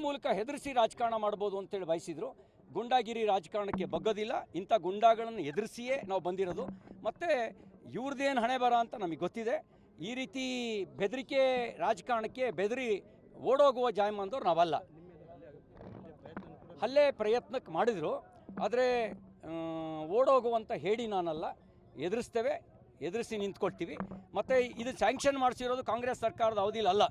ಮೂಲಕ ಹೆದರಿಸಿ ರಾಜಕಾರಣ ಮಾಡ್ಬೋದು ಅಂತೇಳಿ ಬಯಸಿದರು. ಗುಂಡಾಗಿರಿ ರಾಜಕಾರಣಕ್ಕೆ ಬಗ್ಗೋದಿಲ್ಲ. ಇಂಥ ಗುಂಡಾಗಳನ್ನು ಎದುರಿಸಿಯೇ ನಾವು ಬಂದಿರೋದು. ಮತ್ತು ಇವ್ರದ್ದೇನು ಹಣೆ ಬರ ಅಂತ ನಮಗೆ ಗೊತ್ತಿದೆ. ಈ ರೀತಿ ಬೆದರಿಕೆ ರಾಜಕಾರಣಕ್ಕೆ ಬೆದರಿ ಓಡೋಗುವ ಜಾಯಮಾನದವ್ರು ನಾವಲ್ಲ. ಹಲ್ಲೆ ಪ್ರಯತ್ನಕ್ಕೆ ಮಾಡಿದರು, ಆದರೆ ಓಡೋಗುವಂಥ ಹೇಳಿ ನಾನಲ್ಲ. ಎದುರಿಸ್ತೇವೆ, ಎದುರಿಸಿ ನಿಂತ್ಕೊಳ್ತೀವಿ. ಮತ್ತು ಇದು ಸ್ಯಾಂಕ್ಷನ್ ಮಾಡಿಸಿರೋದು ಕಾಂಗ್ರೆಸ್ ಸರ್ಕಾರದ ಅವಧಿಯಲ್ಲ.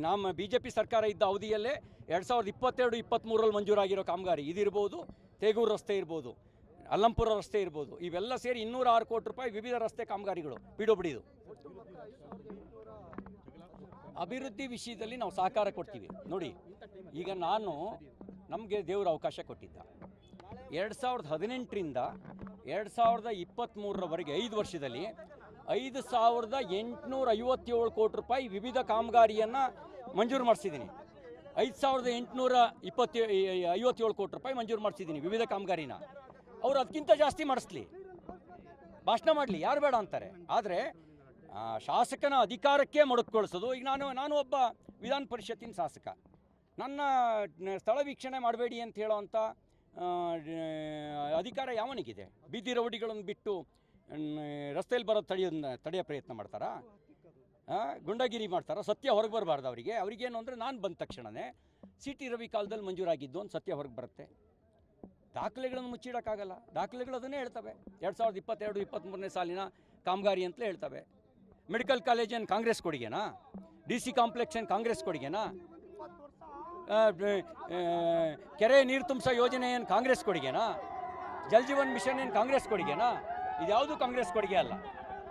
ನಮ್ಮ BJP ಸರ್ಕಾರ ಇದ್ದ ಅವಧಿಯಲ್ಲೇ 2022-23 ಮಂಜೂರಾಗಿರೋ ಕಾಮಗಾರಿ ಇದಿರ್ಬೋದು, ತೇಗೂರು ರಸ್ತೆ ಇರ್ಬೋದು, ಅಲ್ಲಂಪುರ ರಸ್ತೆ ಇರ್ಬೋದು, ಇವೆಲ್ಲ ಸೇರಿ 206 ಕೋಟಿ ರೂಪಾಯಿ ವಿವಿಧ ರಸ್ತೆ ಕಾಮಗಾರಿಗಳು PWDದು. ಅಭಿವೃದ್ಧಿ ವಿಷಯದಲ್ಲಿ ನಾವು ಸಹಕಾರ ಕೊಡ್ತೀವಿ. ನೋಡಿ, ಈಗ ನಮಗೆ ದೇವರು ಅವಕಾಶ ಕೊಟ್ಟಿದ್ದ 2018ರಿಂದ 2023ರವರೆಗೆ 5 ವರ್ಷದಲ್ಲಿ 5,857 ಕೋಟಿ ರೂಪಾಯಿ ವಿವಿಧ ಕಾಮಗಾರಿಯನ್ನು ಮಂಜೂರು ಮಾಡಿಸಿದ್ದೀನಿ. 5,857 ಕೋಟಿ ರೂಪಾಯಿ ಮಂಜೂರು ಮಾಡಿಸಿದ್ದೀನಿ ವಿವಿಧ ಕಾಮಗಾರಿನ. ಅವರು ಅದಕ್ಕಿಂತ ಜಾಸ್ತಿ ಮಾಡಿಸ್ಲಿ, ಭಾಷಣ ಮಾಡಲಿ, ಯಾರು ಬೇಡ ಅಂತಾರೆ. ಆದರೆ ಶಾಸಕನ ಅಧಿಕಾರಕ್ಕೆ ಮೊಡಕುಗೊಳಿಸೋದು. ಈಗ ನಾನು ಒಬ್ಬ ವಿಧಾನ ಪರಿಷತ್ತಿನ ಶಾಸಕ. ನನ್ನ ಸ್ಥಳ ವೀಕ್ಷಣೆ ಮಾಡಬೇಡಿ ಅಂತ ಹೇಳೋವಂಥ ಅಧಿಕಾರ ಯಾವನಿಗಿದೆ? ಬೀದಿ ರೌಡಿಗಳನ್ನು ಬಿಟ್ಟು ರಸ್ತೆಯಲ್ಲಿ ಬರೋದು ತಡೆಯೋ ಪ್ರಯತ್ನ ಮಾಡ್ತಾರಾ? ಗುಂಡಾಗಿರಿ ಮಾಡ್ತಾರಾ? ಸತ್ಯ ಹೊರಗೆ ಬರಬಾರ್ದು ಅವರಿಗೇನು ಅಂದರೆ, ನಾನು ಬಂದ ತಕ್ಷಣವೇ CT ರವಿ ಕಾಲದಲ್ಲಿ ಮಂಜೂರಾಗಿದ್ದು ಅಂತ ಸತ್ಯ ಹೊರಗೆ ಬರುತ್ತೆ. ದಾಖಲೆಗಳನ್ನು ಮುಚ್ಚಿಡೋಕ್ಕಾಗಲ್ಲ. ದಾಖಲೆಗಳು ಅದನ್ನೇ ಹೇಳ್ತವೆ. 2022-23 ಸಾಲಿನ ಕಾಮಗಾರಿ ಅಂತಲೇ ಹೇಳ್ತವೆ. ಮೆಡಿಕಲ್ ಕಾಲೇಜ್ ಏನು ಕಾಂಗ್ರೆಸ್ ಕೊಡುಗೆನಾ? DC ಕಾಂಪ್ಲೆಕ್ಸ್ ಏನು ಕಾಂಗ್ರೆಸ್ ಕೊಡುಗೆನಾ? ಕೆರೆ ನೀರು ತುಂಬಿಸೋ ಯೋಜನೆ ಏನು ಕಾಂಗ್ರೆಸ್ ಕೊಡುಗೆನಾ? ಜಲ್ ಜೀವನ್ ಮಿಷನ್ ಏನು ಕಾಂಗ್ರೆಸ್ ಕೊಡುಗೆನಾ? ಇದ್ಯಾವುದು ಕಾಂಗ್ರೆಸ್ ಕೊಡುಗೆ ಅಲ್ಲ.